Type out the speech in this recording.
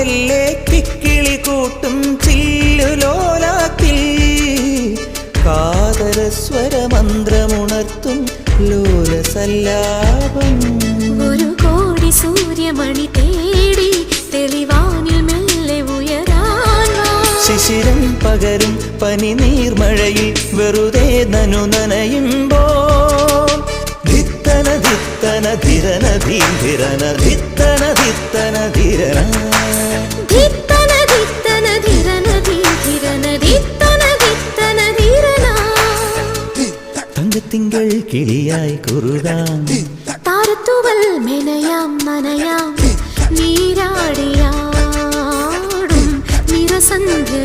മെല്ലെ കിക്കിളി കൂട്ടും ചില്ലുലോലാത്തിൽ കാതരസ്വരമന്ത്രമുണർത്തും ലോലസല്ലാപം. ഒരു കോടി സൂര്യമണി തേടി തെളിവാനിൽ മെല്ലെ ഉയരാൻ ശിശിരം പകരും പനി നീർമഴയിൽ വെറുതെ നനു നനയുമ്പോൾ ധിത്തന ധിത്തന ധിരന ധീരന ധിത്തന ധിത്തന ധിരന ധിത്തന ധിത്തന ധിരന ധീരന ധിത്തന ധിത്തന ധിരന. തങ്കത്തിങ്കൾ കിളിയായി കുറുകാം താരത്തുവൽ മെനയാം നനയാം നീരാടിയാടും നിറസന്ധ്യ